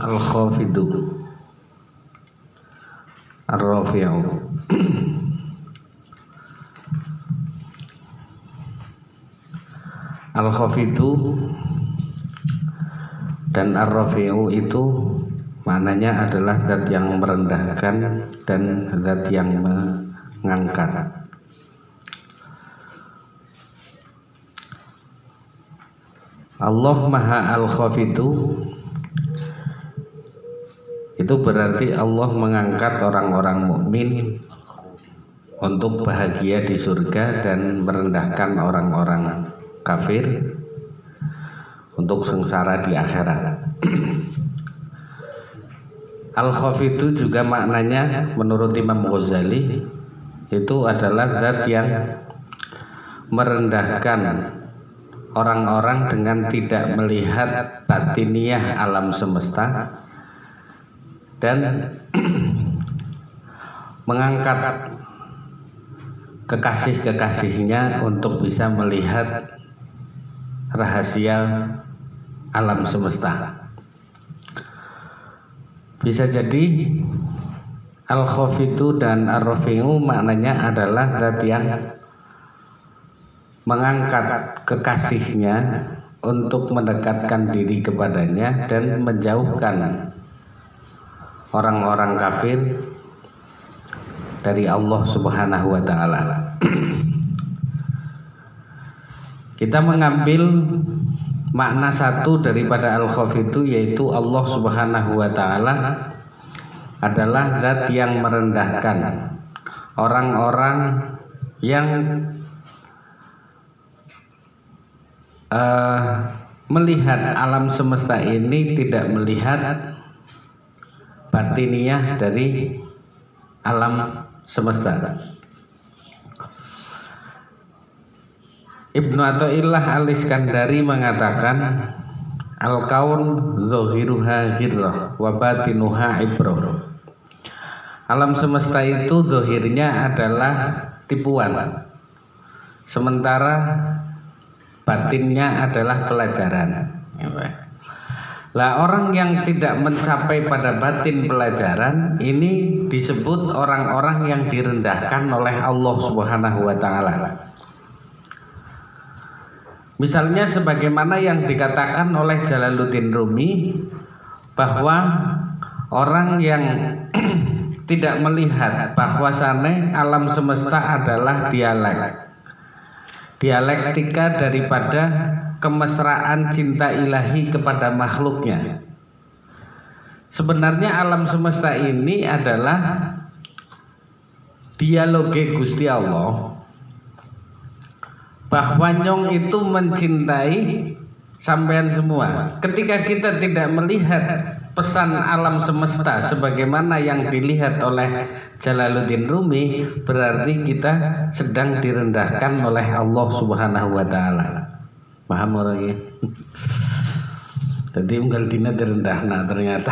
Al-Khafidu Ar-Rafi'u. Al-Khafidu dan Ar-Rafi'u itu maknanya adalah zat yang merendahkan dan zat yang mengangkat. Allah Maha Al-Khafidu itu berarti Allah mengangkat orang-orang mukmin untuk bahagia di surga dan merendahkan orang-orang kafir untuk sengsara di akhirat. Al-Khafidu juga maknanya menurut Imam Ghazali itu adalah zat yang merendahkan orang-orang dengan tidak melihat batiniah alam semesta dan mengangkat kekasih-kekasihnya untuk bisa melihat rahasia alam semesta. Bisa jadi Al-Khafidu dan Ar-Rafi'u maknanya adalah zat yang mengangkat kekasihnya untuk mendekatkan diri kepadanya dan menjauhkan orang-orang kafir dari Allah Subhanahu wa ta'ala. Kita mengambil makna satu daripada Al-Khafidu, yaitu Allah Subhanahu wa ta'ala adalah zat yang merendahkan orang-orang yang melihat alam semesta ini tidak melihat batiniah dari alam semesta. Ibnu Athaillah Al-Iskandari mengatakan al-kaun zahiruha ghirrah wa batinuha ibrah. Alam semesta itu zahirnya adalah tipuan, sementara batinnya adalah pelajaran. Lah orang yang tidak mencapai pada batin pelajaran ini disebut orang-orang yang direndahkan oleh Allah Subhanahu wa ta'ala. Misalnya sebagaimana yang dikatakan oleh Jalaluddin Rumi bahwa orang yang tidak melihat bahwasannya alam semesta adalah dialektika daripada kemesraan cinta ilahi kepada makhluknya. Sebenarnya alam semesta ini adalah dialoge Gusti Allah, bahwa nyong itu mencintai sampean semua. Ketika kita tidak melihat pesan alam semesta sebagaimana yang dilihat oleh Jalaluddin Rumi, berarti kita sedang direndahkan oleh Allah Subhanahu wa ta'ala. Paham orangnya? Jadi unggal dina direndahna ternyata.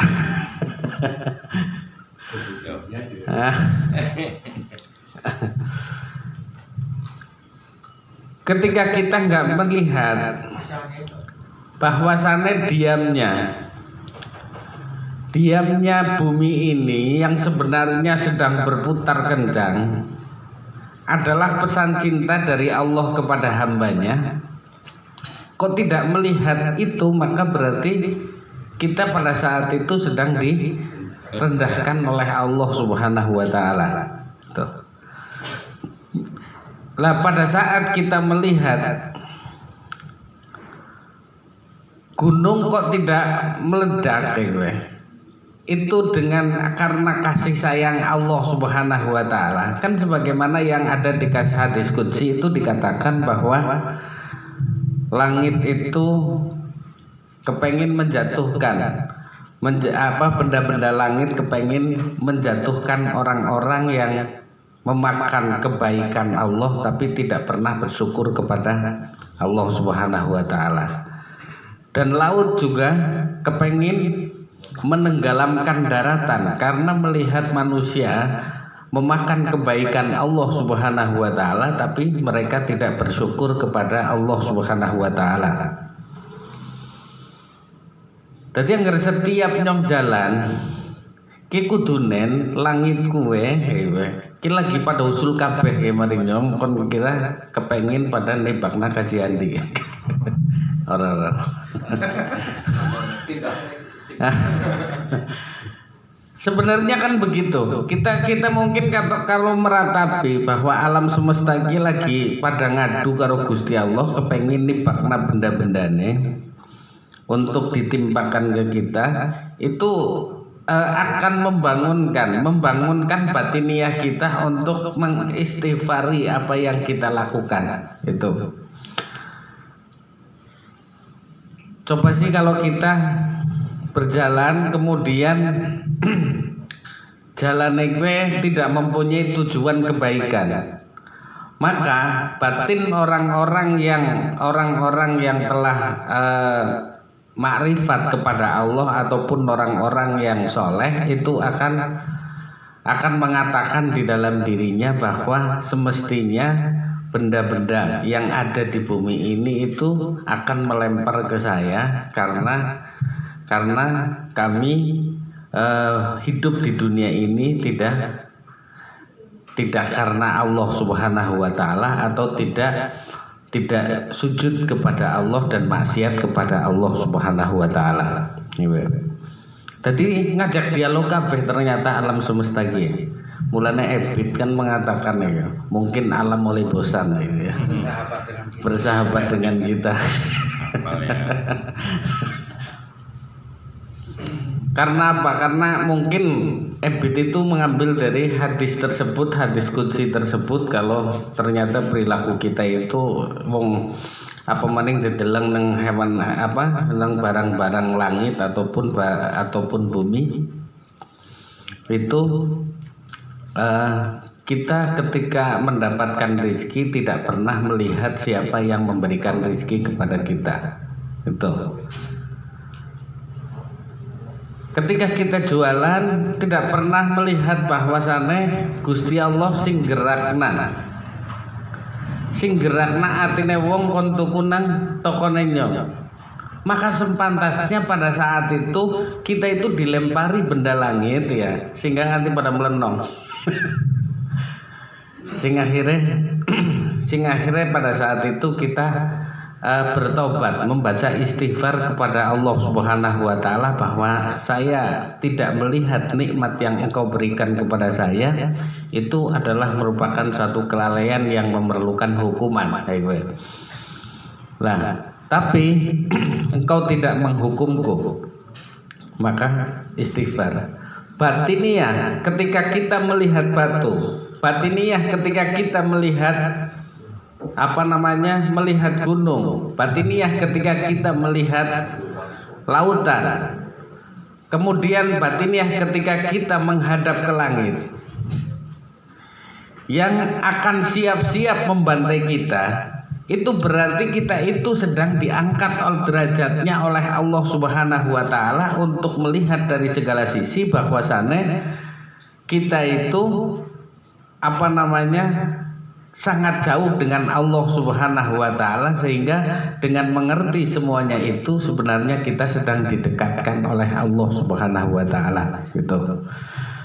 Ketika kita nggak melihat bahwasannya diamnya bumi ini yang sebenarnya sedang berputar kencang adalah pesan cinta dari Allah kepada hambanya, kok tidak melihat itu, maka berarti kita pada saat itu sedang direndahkan oleh Allah Subhanahu wa ta'ala. Lah pada saat kita melihat gunung kok tidak meledak itu dengan karena kasih sayang Allah Subhanahu wa ta'ala. Kan sebagaimana yang ada di hadis qudsi itu dikatakan bahwa langit itu kepengin menjatuhkan benda-benda langit kepengin menjatuhkan orang-orang yang memakan kebaikan Allah tapi tidak pernah bersyukur kepada Allah Subhanahu wa ta'ala. Dan laut juga kepengin menenggelamkan daratan karena melihat manusia memakan kebaikan Allah Subhanahu wa ta'ala tapi mereka tidak bersyukur kepada Allah Subhanahu wa ta'ala. Dadi anggere setiap nyong jalan ki kudunen langit kuwe ki lagi pada usul kabeh ki mari nyong kon kira kepengin pada nebakna kajian di. Ora. Sebenarnya kan begitu. Kita mungkin kalau meratapi bahwa alam semesta ini lagi pada ngadu karo Gusti Allah kepengin nibakna benda-bendane untuk ditimpakan ke kita, itu akan membangunkan batiniah kita untuk mengistighfari apa yang kita lakukan. Itu. Coba sih kalau kita berjalan kemudian jalan gue tidak mempunyai tujuan kebaikan, maka batin orang-orang yang telah makrifat kepada Allah ataupun orang-orang yang soleh itu akan mengatakan di dalam dirinya bahwa semestinya benda-benda yang ada di bumi ini itu akan melempar ke saya karena kami hidup di dunia ini tidak karena Allah Subhanahu wa taala atau tidak sujud kepada Allah dan maksiat kepada Allah Subhanahu wa taala. Tadi ngajak dialog kabeh ternyata alam semesta iki. Mulanya Ebit kan mengatakan ya, mungkin alam mulai bosan ya. Bersahabat dengan kita. Karena apa? Karena mungkin Ebit itu mengambil dari hadis tersebut, hadis qudsi tersebut, kalau ternyata perilaku kita itu apa maning dedeleng nang hewan nang barang-barang langit ataupun bumi itu kita ketika mendapatkan rezeki tidak pernah melihat siapa yang memberikan rezeki kepada kita. Itu. Ketika kita jualan tidak pernah melihat bahwasane Gusti Allah sing gerakna atine wong kon tuku nang tokone nyong. Maka sepantasnya pada saat itu kita itu dilempari benda langit ya, sehingga nanti pada melenong. Sehingga akhirnya pada saat itu kita bertobat, membaca istighfar kepada Allah Subhanahu wa taala bahwa saya tidak melihat nikmat yang Engkau berikan kepada saya itu adalah merupakan satu kelalaian yang memerlukan hukuman. Nah, tapi Engkau tidak menghukumku, maka istighfar. Batiniah ketika kita melihat batu, batiniah ketika kita melihat melihat gunung, batiniah ketika kita melihat lautan, kemudian batiniah ketika kita menghadap ke langit yang akan siap-siap membantai kita, itu berarti kita itu sedang diangkat derajatnya oleh Allah Subhanahu wa taala untuk melihat dari segala sisi bahwasane kita itu sangat jauh dengan Allah Subhanahu wa taala, sehingga dengan mengerti semuanya itu sebenarnya kita sedang didekatkan oleh Allah Subhanahu wa taala gitu.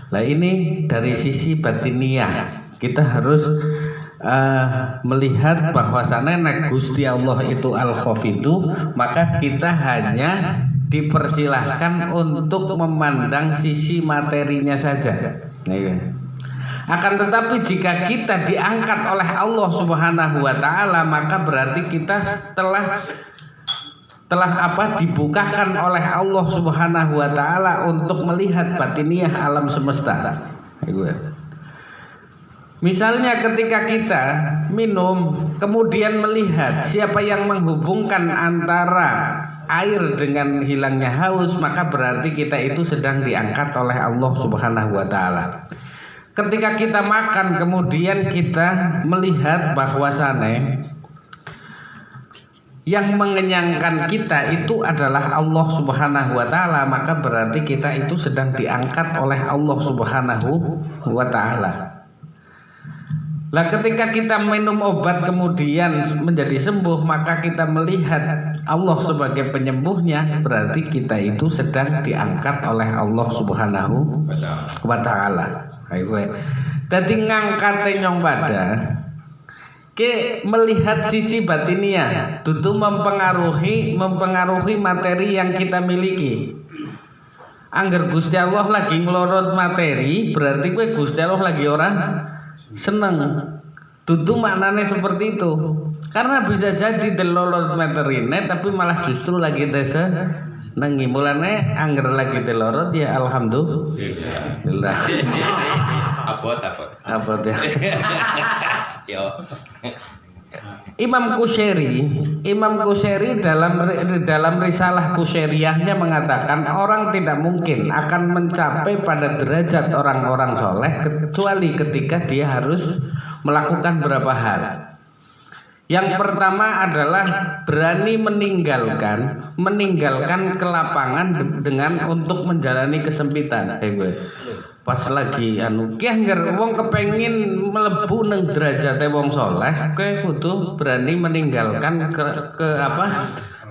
Nah, ini dari sisi batiniah kita harus melihat bahwasannya nek Gusti Allah itu Al-Khafidu, maka kita hanya dipersilahkan untuk memandang sisi materinya saja. Akan tetapi jika kita diangkat oleh Allah Subhanahu wa taala, maka berarti kita telah dibukakan oleh Allah Subhanahu wa taala untuk melihat batiniah alam semesta. Misalnya ketika kita minum kemudian melihat siapa yang menghubungkan antara air dengan hilangnya haus, maka berarti kita itu sedang diangkat oleh Allah Subhanahu wa taala. Ketika kita makan kemudian kita melihat bahwasane yang mengenyangkan kita itu adalah Allah Subhanahu wa taala, maka berarti kita itu sedang diangkat oleh Allah Subhanahu wa taala. Lah ketika kita minum obat kemudian menjadi sembuh, maka kita melihat Allah sebagai penyembuhnya, berarti kita itu sedang diangkat oleh Allah Subhanahu wa taala. Dadi ngangkate nyong pada ke melihat sisi batiniah, dudu mempengaruhi materi yang kita miliki. Angger Gusti Allah lagi nglorot materi, berarti kowe Gusti Allah lagi orang seneng. Dudu maknanya seperti itu. Karena bisa jadi delolot materine tapi malah justru lagi desa nengi mulane angger lagi delorot ya alhamdulillah. Abot ya. Yo. Imam Qushairi dalam risalah Qushairiyahnya mengatakan orang tidak mungkin akan mencapai pada derajat orang-orang soleh kecuali ketika dia harus melakukan beberapa hal. Yang pertama adalah berani meninggalkan kelapangan dengan untuk menjalani kesempitan. Pas lagi ki angger wong kepengin mlebu nang derajate wong saleh, kowe kudu berani meninggalkan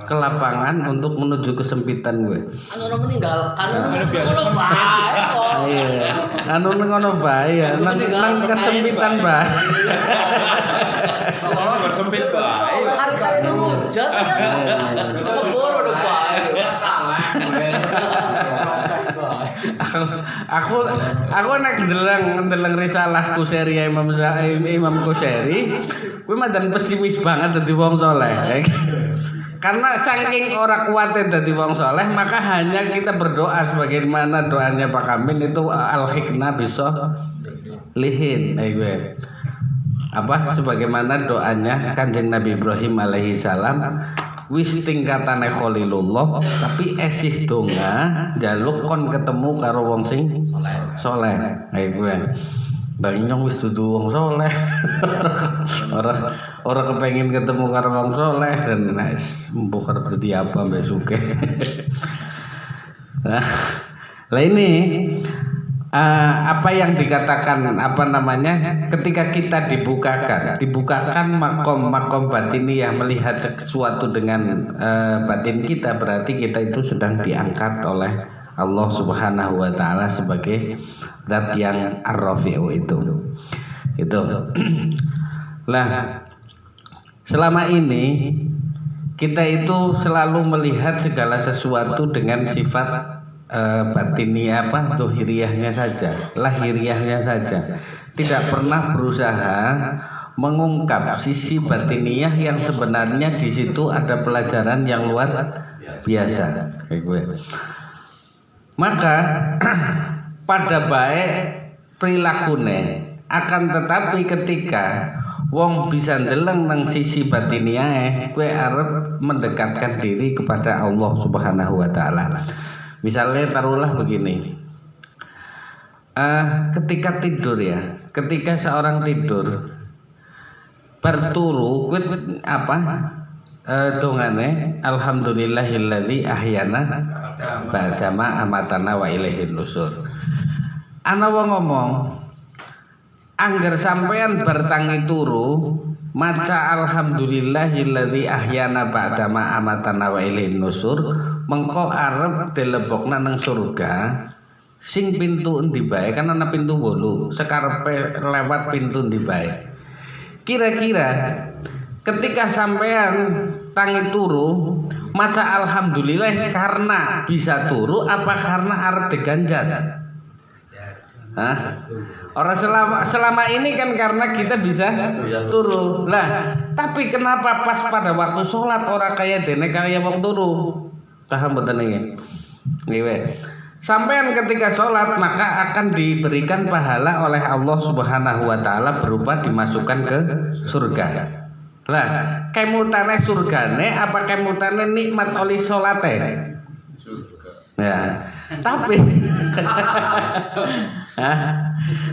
kelapangan untuk menuju kesempitan gue. Anu meninggalkan ngono bae kok. Iya. Anu ngono bae ya, nang kesempitan bae. Oh, sempit bae. Kari-kari nujat ya. Ngobor udah bae. Aku nek ndeleng risalah Qushairi Imam Qushairi, kuwi mandan pesimis banget dadi wong saleh. Karena saking ora kuatnya dadi wong saleh, maka hanya kita berdoa sebagaimana doanya Pak Kamil itu al-hikna bisa lihin sebagaimana doanya Kanjeng Nabi Ibrahim alaihi salam wis tingkatane Khalilullah tapi esih donga njaluk kon ketemu karo wong sing saleh. Bang nyong wis dudu wong saleh. Ora kepengin ketemu karo wong saleh dan mbuh arep dadi apa mbek suke. Lah ini apa yang dikatakan ketika kita dibukakan makom batini yang melihat sesuatu dengan batin kita, berarti kita itu sedang diangkat oleh Allah Subhanahu wa taala sebagai zat yang ar-rafi'u itu. Lah selama ini kita itu selalu melihat segala sesuatu dengan sifat batiniah zuhiriyahnya saja, lahiriahnya saja. Tidak pernah berusaha mengungkap sisi batiniah yang sebenarnya di situ ada pelajaran yang luar biasa. Maka pada baik perilakune, akan tetapi ketika wong bisa ndeleng nang sisi batiniah, kowe arep mendekatkan diri kepada Allah Subhanahu wa taala. Misalnya taruhlah begini, ketika tidur ya, ketika seorang tidur berturu, dongane alhamdulillahilladzi ahyana ba'dama amatana wa ilaihin nusur. Ana wong ngomong, angger sampean bertangi turu maca alhamdulillahilladzi ahyana ba'dama amatana wa ilaihin nusur, mengko arep dilebokna nang surga sing pintu endi bae, kan ana pintu 8 sekarepe lewat pintu endi bae. Kira-kira ketika sampean tangi turu maca alhamdulillah karena bisa turu apa karena arep diganjar? Orang selama ini kan karena kita bisa turu. Lah, tapi kenapa pas pada waktu sholat orang kaya dene kaya wong turu? Paham mboten iki? Nggih. Sampean ketika sholat maka akan diberikan pahala oleh Allah Subhanahu wa taala berupa dimasukkan ke surga. Lah, kemutane surgane apa kemutane nikmat oleh sholate? Ya.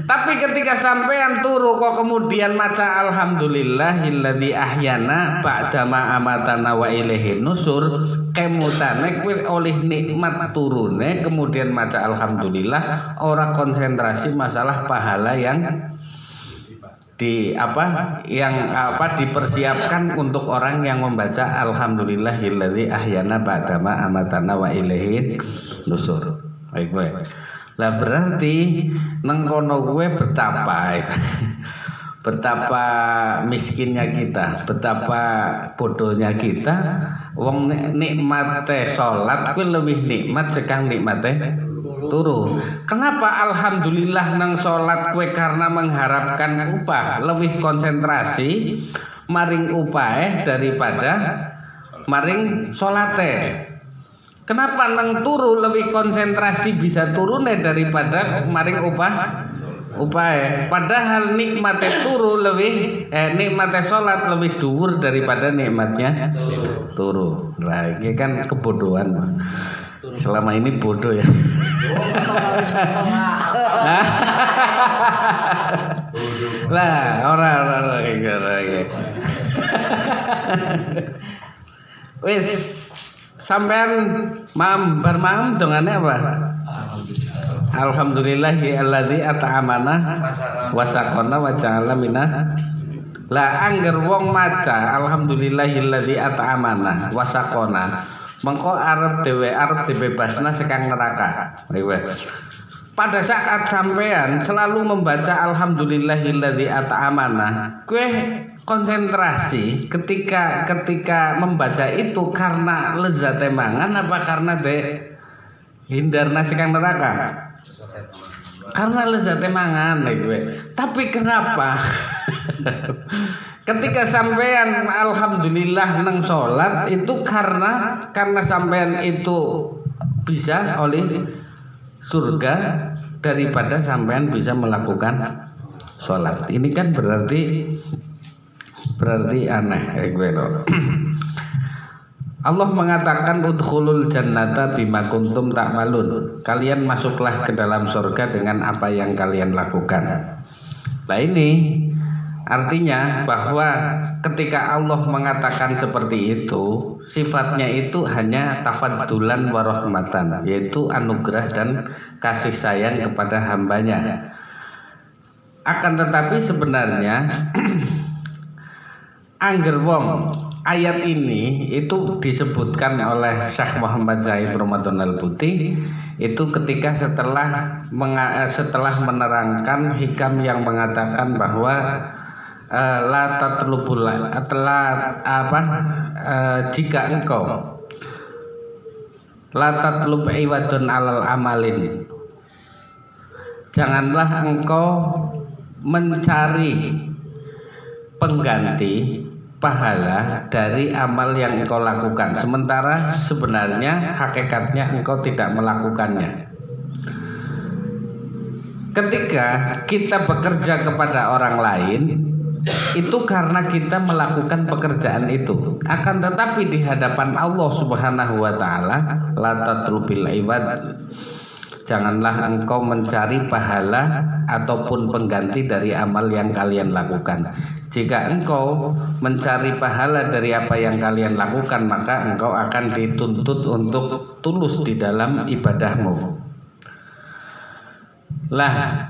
Tapi ketika sampean turu kok kemudian maca alhamdulillahilladzi ahyana ba'dama amatana wa ilaihin nusur, kemutane kuwi oleh nikmat turune kemudian maca alhamdulillah, ora konsentrasi masalah pahala yang dipersiapkan untuk orang yang membaca alhamdulillahilladzi ahyana ba'dama amatana wa ilaihin nusur. Baik gue. Lah berarti nang kono gue betapa miskinnya kita, betapa bodohnya kita. Wong nikmate salat kuwi lebih nikmat sekang nikmate turu. Kenapa alhamdulillah nang salat kue karena mengharapkan upah, lebih konsentrasi maring upahe daripada maring salate. Kenapa nang turu lebih konsentrasi bisa turune daripada maring upahe. Padahal nikmate turu nikmate salat lebih dhuwur daripada nikmatnya turu. Lah iki kan kebodohan. Selama ini bodoh ya. Lah orang wis sampean bar mam dongane apa? Alhamdulillahilladzi at'amana wa saqana wa ja'ala minna. Lah angger wong maca alhamdulillahilladzi at'amana wa saqana mengko arep dibebasna sekang neraka. Pada saat sampean selalu membaca alhamdulillahilladzi at'amana, kowe konsentrasi ketika membaca itu karena lezate mangan apa karena hindarna sekang neraka? Karena lezate mangan Tapi kenapa? Ketika sampean alhamdulillah nang salat itu karena sampean itu bisa oleh surga daripada sampean bisa melakukan salat. Ini kan berarti aneh Allah mengatakan udkhulul jannata bima kuntum ta'malun. Kalian masuklah ke dalam surga dengan apa yang kalian lakukan. Nah ini artinya bahwa ketika Allah mengatakan seperti itu, sifatnya itu hanya tafaddulan wa rahmatan, yaitu anugerah dan kasih sayang kepada hambanya. Akan tetapi sebenarnya angger wong ayat ini itu disebutkan oleh Syekh Muhammad Zaid Ramadan Al-Buti itu ketika setelah menerangkan hikam yang mengatakan bahwa jika engkau la tatlub iwadun alal amalin, janganlah engkau mencari pengganti pahala dari amal yang engkau lakukan, sementara sebenarnya hakikatnya engkau tidak melakukannya. Ketika kita bekerja kepada orang lain, itu karena kita melakukan pekerjaan itu. Akan tetapi di hadapan Allah Subhanahu wa taala, la tatlubil iwad, janganlah engkau mencari pahala ataupun pengganti dari amal yang kalian lakukan. Jika engkau mencari pahala dari apa yang kalian lakukan, maka engkau akan dituntut untuk tulus di dalam ibadahmu. Lah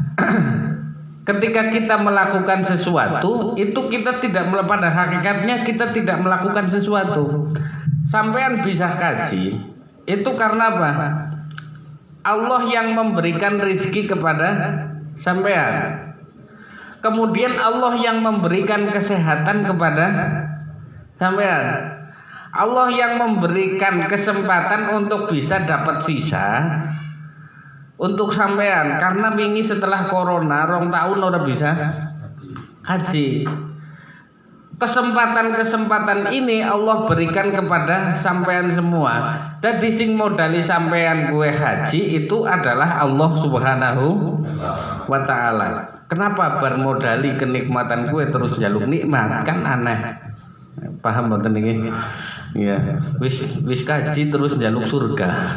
ketika kita melakukan sesuatu, itu kita tidak, pada hakikatnya kita tidak melakukan sesuatu. Sampean bisa kaji, itu karena apa? Allah yang memberikan rizki kepada sampean. Kemudian Allah yang memberikan kesehatan kepada sampean. Allah yang memberikan kesempatan untuk bisa dapat visa untuk sampean, karena wingi setelah corona 2 tahun udah bisa haji. Kesempatan ini Allah berikan kepada sampean semua. Dadi sing modali sampean gue haji itu adalah Allah Subhanahu wa taala. Kenapa bermodali kenikmatan gue terus jaluk nikmat? Kan aneh. Paham mboten niki? Iya, wis kaji terus jaluk surga.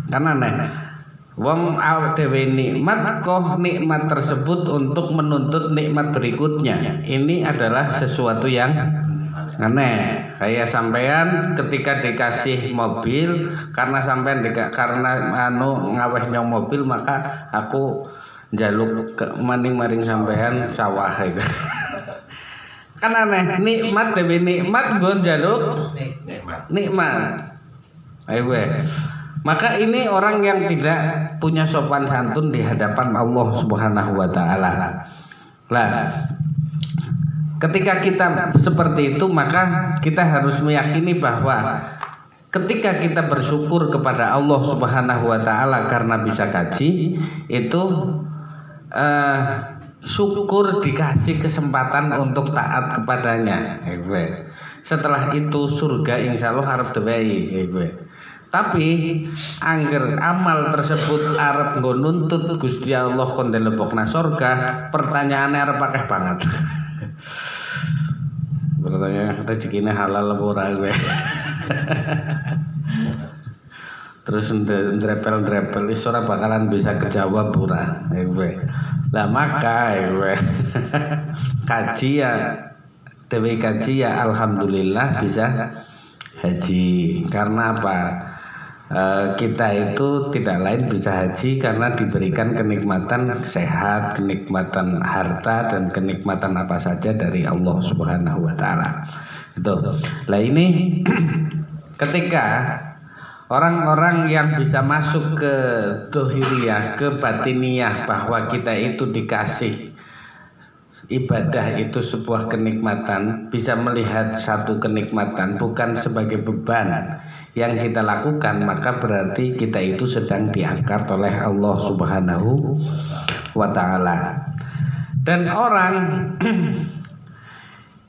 Kan aneh. Wong dhewe nikmat kok nikmat tersebut untuk menuntut nikmat berikutnya. Ini adalah sesuatu yang aneh. Kayak sampean ketika dikasih mobil, karena sampean karena ngaweh nyong mobil, maka aku njaluk ke maning-maring sampean sawah itu. Kan aneh, nikmat dewe nikmat nggo njaluk nikmat. Ayo we. Maka ini orang yang tidak punya sopan santun di hadapan Allah Subhanahu wa taala. Lah, ketika kita seperti itu maka kita harus meyakini bahwa ketika kita bersyukur kepada Allah Subhanahu wa taala karena bisa kaji, itu syukur dikasih kesempatan untuk taat kepadanya. Setelah itu surga insyaallah harap dewehi. Tapi angger amal tersebut arep nggo nuntut Gusti Allah kon dilebokna surga, pertanyaannya arep akeh banget. Bertanya rezekine halal apa ora kowe. Terus ndrepel-ndrepel wis ora bakalan bisa kejawab ora. Lah maka kaji ya dewe kaji ya alhamdulillah bisa haji. Karena apa? Kita itu tidak lain bisa haji karena diberikan kenikmatan sehat, kenikmatan harta dan kenikmatan apa saja dari Allah Subhanahu wa taala. Itu. Lah ini ketika orang-orang yang bisa masuk ke dohiriyah, ke batiniyah bahwa kita itu dikasih ibadah itu sebuah kenikmatan, bisa melihat satu kenikmatan bukan sebagai beban yang kita lakukan, maka berarti kita itu sedang diangkat oleh Allah Subhanahu wa taala. Dan orang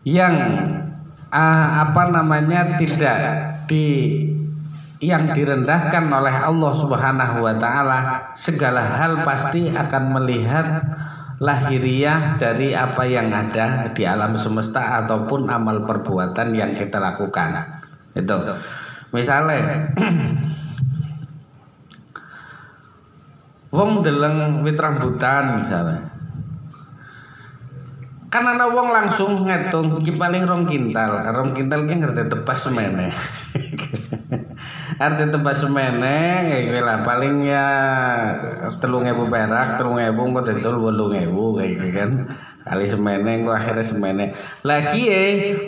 yang tidak yang direndahkan oleh Allah Subhanahu wa taala, segala hal pasti akan melihat lahiriah dari apa yang ada di alam semesta ataupun amal perbuatan yang kita lakukan. Itu. Misalnya wong deleng wit rambutan misalnya. Kan ana wong langsung ngitung iki paling 2 kintal. 2 kintal ki ngerti tebas semene. Arti tebas semene iki lah paling ya 3.000 perak, 3.000 kok didol 8.000 kayak gitu kan. Kali semene kok akhirnya semene. Lagi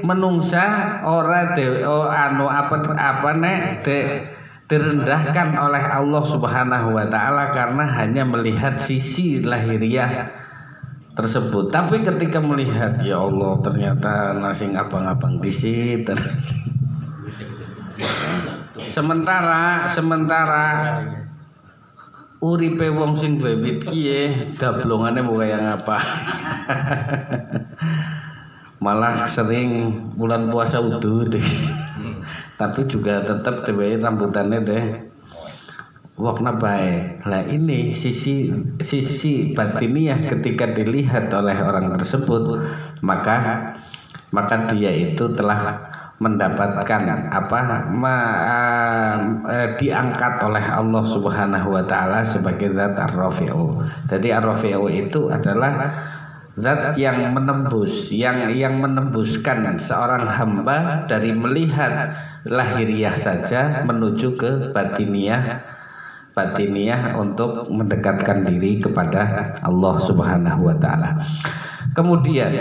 menungsa ora direndahkan oleh Allah Subhanahu wa taala karena hanya melihat sisi lahiriah tersebut. Tapi ketika melihat ya Allah ternyata nasi abang-abang di situ. Sementara uripe wong sing duwe wit ki dablongane kaya ngapa. Malah sering bulan puasa udud. Tapi juga tetap dhewe rambutannya deh wakna baik. Lah ini sisi batiniah ketika dilihat oleh orang tersebut, maka dia itu telah mendapatkan diangkat oleh Allah Subhanahu wa taala sebagai zat ar-rafi'u. Jadi ar-rafi'u itu adalah zat yang menembus, yang menembuskan seorang hamba dari melihat lahiriah saja menuju ke batiniah untuk mendekatkan diri kepada Allah Subhanahu wa taala. Kemudian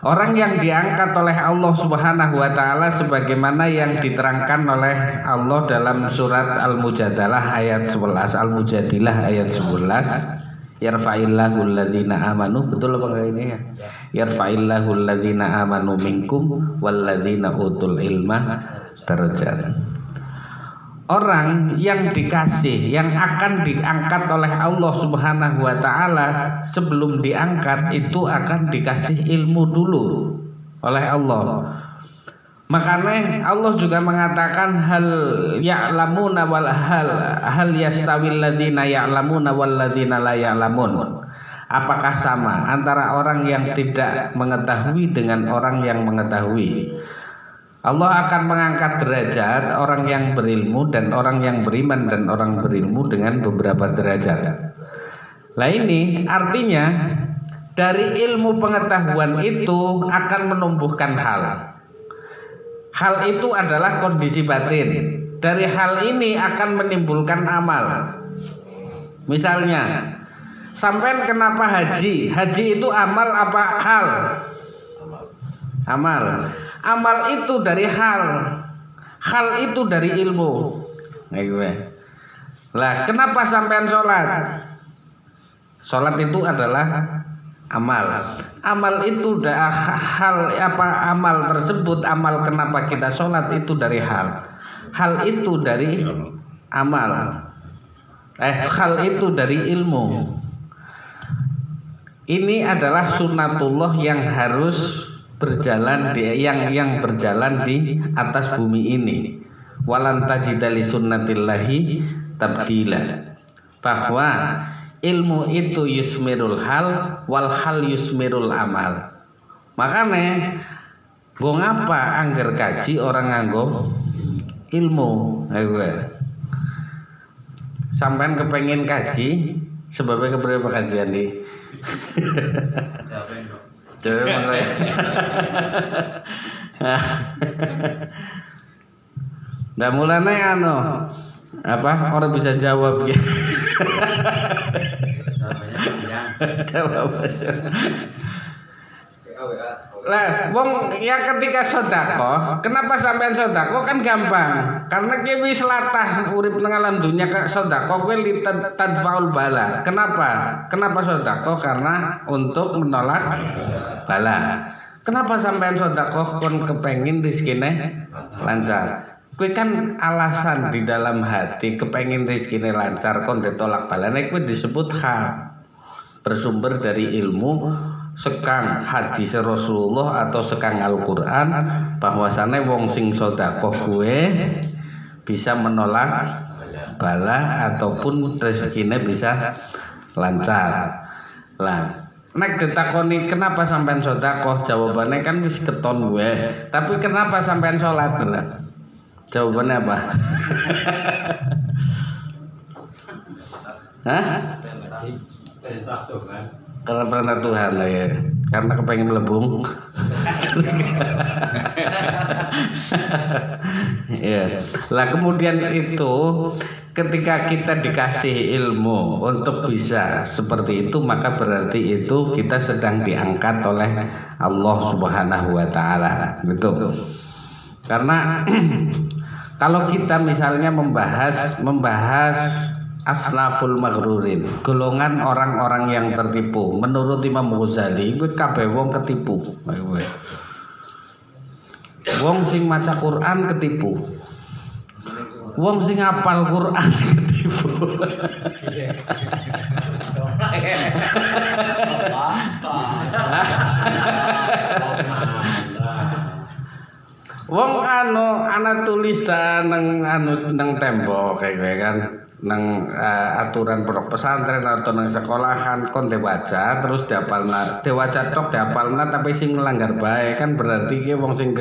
orang yang diangkat oleh Allah Subhanahu wa taala sebagaimana yang diterangkan oleh Allah dalam surat Al-Mujadalah ayat 11, Al-Mujadilah ayat 11. Yarfa'illahu alladhina amanu, betul apa enggak ini ya? Yarfa'illahu alladhina amanu minkum walladhina utul ilma darajat. Orang yang dikasih, yang akan diangkat oleh Allah Subhanahu wa taala, sebelum diangkat itu akan dikasih ilmu dulu oleh Allah. Makanya Allah juga mengatakan hal ya'lamuna wal hal yastawil ladzina ya'lamuna wal ladzina la ya'lamun. Apakah sama antara orang yang tidak mengetahui dengan orang yang mengetahui? Allah akan mengangkat derajat orang yang berilmu dan orang yang beriman dan orang berilmu dengan beberapa derajat. Lah ini artinya dari ilmu pengetahuan itu akan menumbuhkan hal. Hal itu adalah kondisi batin. Dari hal ini akan menimbulkan amal. Misalnya, sampean kenapa haji? Haji itu amal apa hal? Amal. Amal itu dari hal. Hal itu dari ilmu. Lah, kenapa sampean sholat? Sholat itu adalah amal. Amal itu hal apa amal tersebut, amal kenapa kita sholat itu dari hal. Hal itu dari amal. Hal itu dari ilmu. Ini adalah sunnatullah yang harus berjalan yang berjalan di atas bumi ini. Walan tajida li sunnatillahi tabdila. Bahwa ilmu itu yusmirul hal wal hal yusmirul amal. Makanya nggo ngapa angger kaji orang nganggo ilmu. Sampean kepengen kaji sebabnya keberapa kajian di coba nggak mulanya apa orang bisa jawab gitu. Jawab. Lah, wong ya ketika sedekah, kenapa sampean sedekah kan gampang. Karena kowe wis latah urip nang alam dunya sedekah kowe tadfaul bala. Kenapa? Kenapa sedekah? Karena untuk menolak bala. Kenapa sampean sedekah kon kepengin rezekine lancar? Kowe kan alasan di dalam hati kepengin rezekine lancar kon ditolak balane kowe disebut hal. Bersumber dari ilmu sekang hadis Rasulullah atau sekang Al-Qur'an bahwasane wong sing sedekah kuwe bisa menolak bala ataupun rezekine bisa lancar. Lah, nek ditakoni kenapa sampean sedekah, jawabannya kan wis keton gue. Tapi kenapa sampean salat? Lah. Jawabannya apa? Hah? Karena perintah Tuhan lah ya. Karena kepengen melebung. Ya. Lah kemudian itu ketika kita dikasih ilmu untuk bisa seperti itu, maka berarti itu kita sedang diangkat oleh Allah Subhanahu wa taala. Betul. Karena kalau kita misalnya membahas asnaful maghrurin, golongan orang-orang yang tertipu. Menurut Imam Ghazali, kuwi kabeh wong ketipu. Wong sing maca Quran ketipu. Wong sing hafal Quran ketipu. Wong ana tulisan nang tembok kayak kan. Nang aturan pondok pesantren atau nang sekolahan kon diwaca terus diapalna diwaca tok diapalna tapi sing melanggar bae kan berarti ki wong sing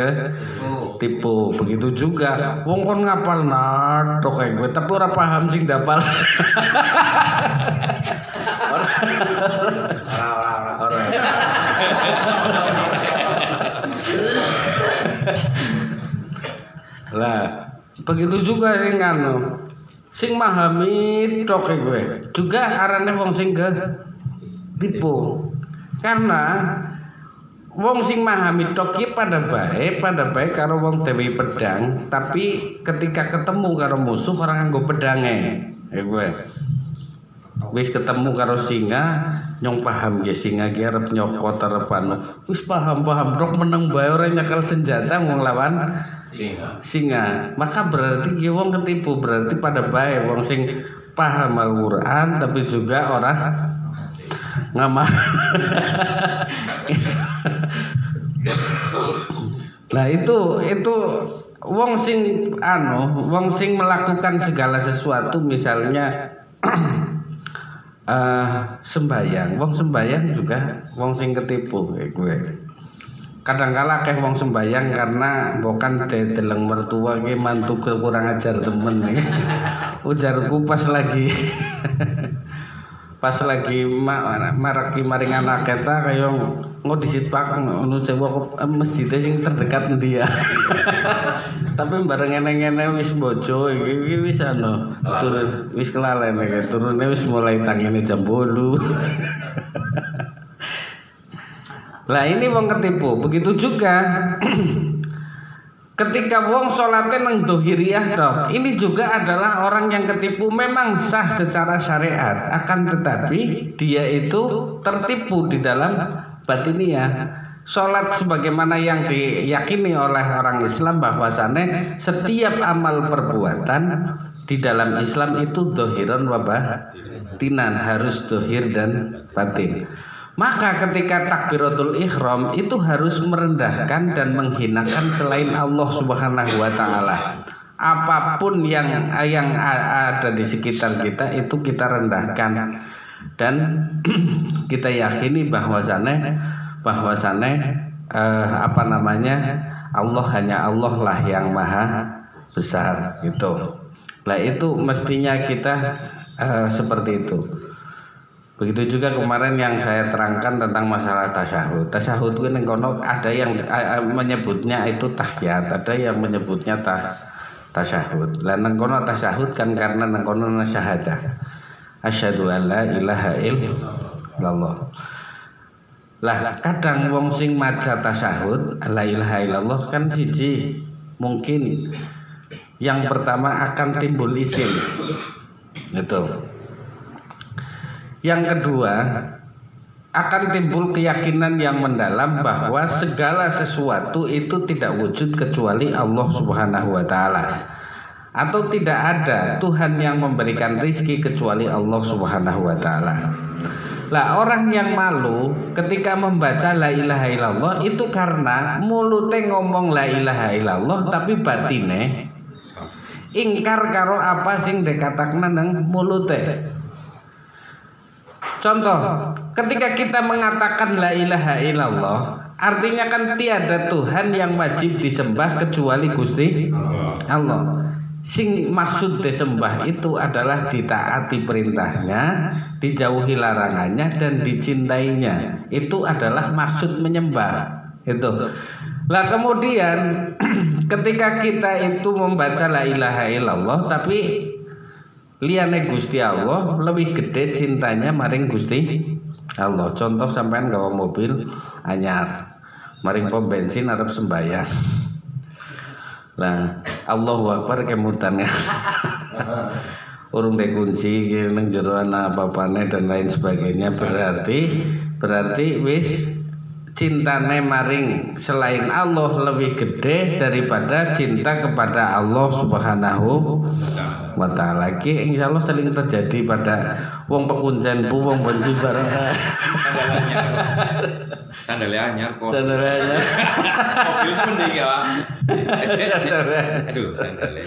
tipu. Begitu juga wong kon ngapalna tok kae gue tapi ora paham sing diapal. Ora. Lah begitu juga sing sing mahami tok gue juga arane wong sing tipu. Karena wong sing mahami tok ki pada bae karo wong dewe pedang, tapi ketika ketemu karo musuh orang nganggo pedange. Gue wis ketemu karo singa nyong paham ya singa ki arep nyokot arep wis paham tok meneng bae ora nyekel senjata wong lawan singa. Maka berarti ki wong ketipu, berarti pada bae wong sing paham Al-Qur'an tapi juga orang ngamal. Nah itu wong sing wong sing melakukan segala sesuatu misalnya sembayang, wong sembayang juga wong sing ketipu kayak gue. Kadang-kala akeh wong sembayang karena bukan deleng mertua ki mantu kurang ajar temen. Ujarku pas lagi maraki maring anak kita kaya engko disit Pak ngono sewu masjid sing terdekat endi ya. Tapi bareng ngene-ngene wis bojo iki wis ana turun wis kelalen iki turune wis mulai tangine jam 8. Lah ini wong ketipu. Begitu juga ketika wong salate nang dohiriyah toh, ini juga adalah orang yang ketipu. Memang sah secara syariat, akan tetapi dia itu tertipu di dalam batiniyah. Salat sebagaimana yang diyakini oleh orang Islam bahwasannya setiap amal perbuatan di dalam Islam itu dohiron wa batinan, harus dohir dan batin. Maka ketika takbiratul ihram itu harus merendahkan dan menghinakan selain Allah Subhanahu wa taala. Apapun yang ada di sekitar kita itu kita rendahkan dan kita yakini bahwasannya Allah hanya Allah lah yang maha besar gitu. Lah itu mestinya kita seperti itu. Begitu juga kemarin yang saya terangkan tentang masalah tasyahud. Tasyahud itu kono ada yang menyebutnya itu tahiyat, ada yang menyebutnya tasyahud. Lah nang kono tasyahud kan karena nang kono syahadah. Asyhadu an la ilaha illallah. Lah kadang wong sing maca tasyahud la ilaha illallah kan siji mungkin yang pertama akan timbul isim. Gitu. Yang kedua akan timbul keyakinan yang mendalam bahwa segala sesuatu itu tidak wujud kecuali Allah Subhanahu wa taala. Atau tidak ada Tuhan yang memberikan rizki kecuali Allah Subhanahu wa taala. Lah orang yang malu ketika membaca la ilaha illallah itu karena mulute ngomong la ilaha illallah tapi batine ingkar karo apa sing dikatakna nang mulute. Contoh, ketika kita mengatakan la ilaha illallah, artinya kan tiada Tuhan yang wajib disembah kecuali Gusti Allah. Sing maksud disembah itu adalah ditaati perintahnya, dijauhi larangannya dan dicintainya. Itu adalah maksud menyembah. Itu. Lah kemudian ketika kita itu membaca la ilaha illallah tapi liyane Gusti Allah lebih gede cintanya maring Gusti Allah. Contoh sampean gawa mobil anyar maring pom bensin arep sembayang. Lah Allahu Akbar kemutan ya. Urung dikunci nang jero ana apa-apane dan lain sebagainya berarti wis cintane maring selain Allah lebih gede daripada cinta kepada Allah Subhanahu wa taala. Ki insyaallah sering terjadi pada wong pekunjan bu wong benci bareng. Sandalnya anyar kok. Sandalnya anyar. Mobil sependi ya. Aduh, sandalnya.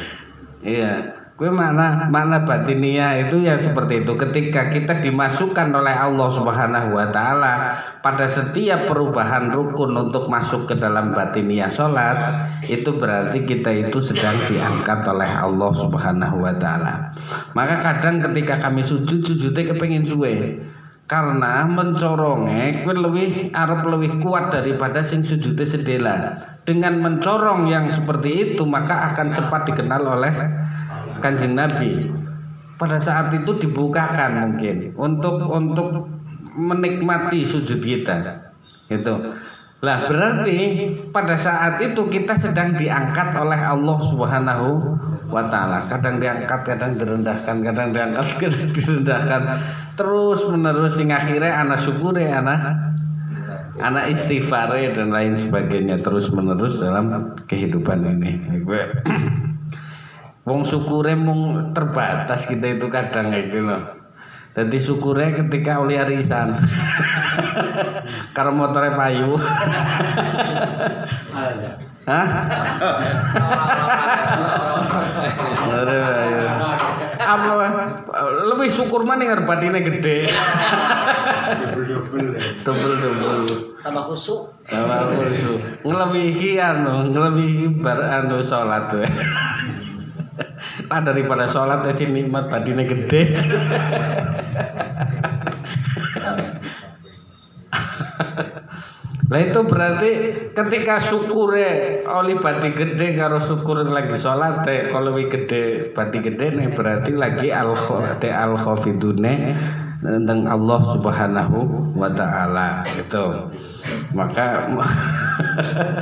Iya. Gue mana batiniah itu ya seperti itu. Ketika kita dimasukkan oleh Allah Subhanahu wa taala pada setiap perubahan rukun untuk masuk ke dalam batiniah salat, itu berarti kita itu sedang diangkat oleh Allah Subhanahu wa taala. Maka kadang ketika kami sujudnya kepengin suwe. Karena mencorongnya gue arep lebih kuat daripada sing sujudnya sedela. Dengan mencorong yang seperti itu maka akan cepat dikenal oleh Kanjeng Nabi. Pada saat itu dibukakan mungkin untuk menikmati sujud kita. Gitu. Lah berarti pada saat itu kita sedang diangkat oleh Allah Subhanahu wa taala. Kadang diangkat, kadang direndahkan, kadang diangkat, kadang direndahkan. Terus menerus hingga akhirnya anak syukure, anak istighfare dan lain sebagainya terus menerus dalam kehidupan ini. Wong syukure mung terbatas kita itu kadang gitu loh. Jadi syukure ketika oleh arisan. Karo motore payu. Hah? Lebih syukur mana yang batine gede. Double. Tambah khusyuk. Ngelebihi bar salat tuh. Nah daripada sholat ya sih nikmat badine gede. Lah itu berarti ketika syukure oli bati gede karo syukur lagi sholat kalau gede bati gede nih berarti lagi al-khafidune tentang Allah Subhanahu wa taala gitu. Maka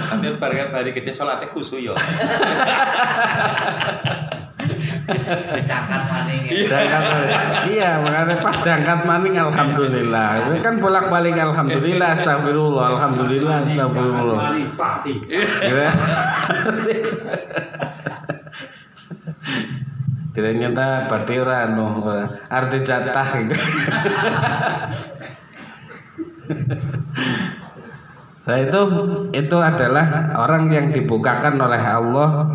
Tapi bari gede salate khusyuk ya. Dangkat maning. Iya, makanya pas diangkat maning alhamdulillah. Ini kan bolak-balik alhamdulillah, astagfirullah, alhamdulillah, astagfirullah. Gitu. Tidak nyata berarti ora arti jatah gitu. Nah itu adalah orang yang dibukakan oleh Allah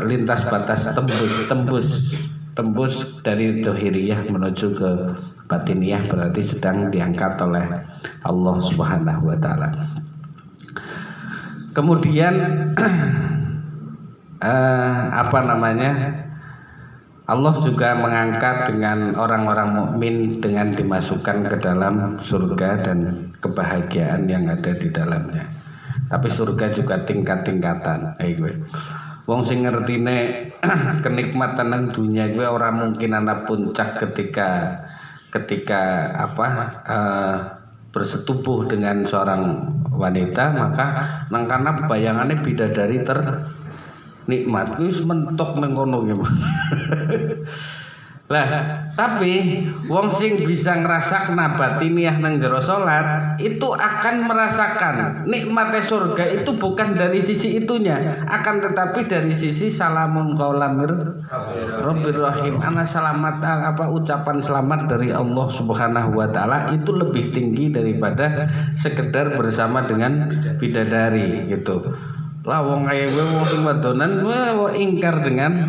lintas batas tembus dari dohiriyah menuju ke batiniyah berarti sedang diangkat oleh Allah Subhanahu wa taala. Kemudian Allah juga mengangkat dengan orang-orang mukmin dengan dimasukkan ke dalam surga dan kebahagiaan yang ada di dalamnya. Tapi surga juga tingkat-tingkatan. Wong sing ngertine kenikmatan nang dunia gue ora mungkin ana puncak ketika bersetubuh dengan seorang wanita, maka nang kana bayangannya bidadari nikmat wis mentok nang kono Lah, tapi wong sing bisa ngrasakna batiniyah nang jero salat itu akan merasakan nikmatnya surga itu bukan dari sisi itunya, akan tetapi dari sisi salamun qaulam Rabbir Rahim. Ana selamat ucapan selamat dari Allah Subhanahu wa taala itu lebih tinggi daripada sekedar bersama dengan bidadari gitu. Lah wong kaya gue wong sing wadonan gue ingkar dengan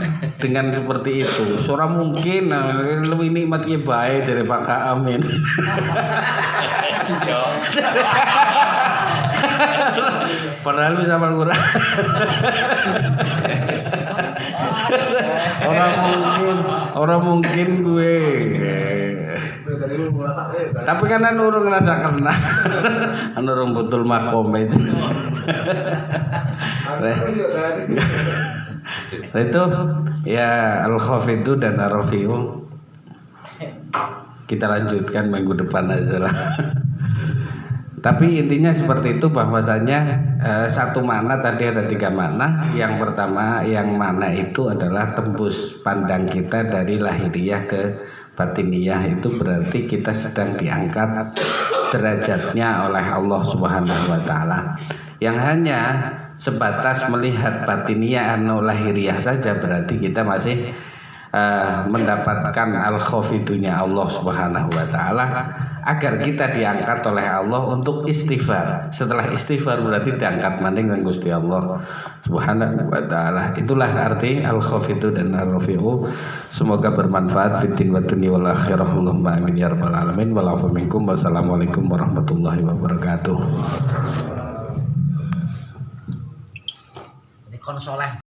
seperti itu. Ora mungkin lebih nikmat ki bae dari Pak Amin. Padahal bisa kurang. Orang mungkin gue. Tapi kan urung ngerasa kena. Urung betul makom itu. Itu ya al-khafidu dan ar-rafi'u kita lanjutkan minggu depan aja lah. Tapi intinya seperti itu bahwasanya satu makna tadi ada 3 makna. Yang pertama yang makna itu adalah tembus pandang kita dari lahiriah ke batiniyah, itu berarti kita sedang diangkat derajatnya oleh Allah Subhanahu wa taala. Yang hanya sebatas melihat batiniyah atau lahiriah saja berarti kita masih mendapatkan al-khafidunya Allah Subhanahu wa taala agar kita diangkat oleh Allah untuk istighfar. Setelah istighfar berarti diangkat maning dengan Gusti Allah Subhanahu wa taala. Itulah arti al-khafidu dan ar-rafi'u. Semoga bermanfaat fid din wa dunya wal akhirah. Allahumma amin ya rabbal alamin. Wa'alaikum minkum. Wassalamualaikum warahmatullahi wabarakatuh. Ini konsoleh.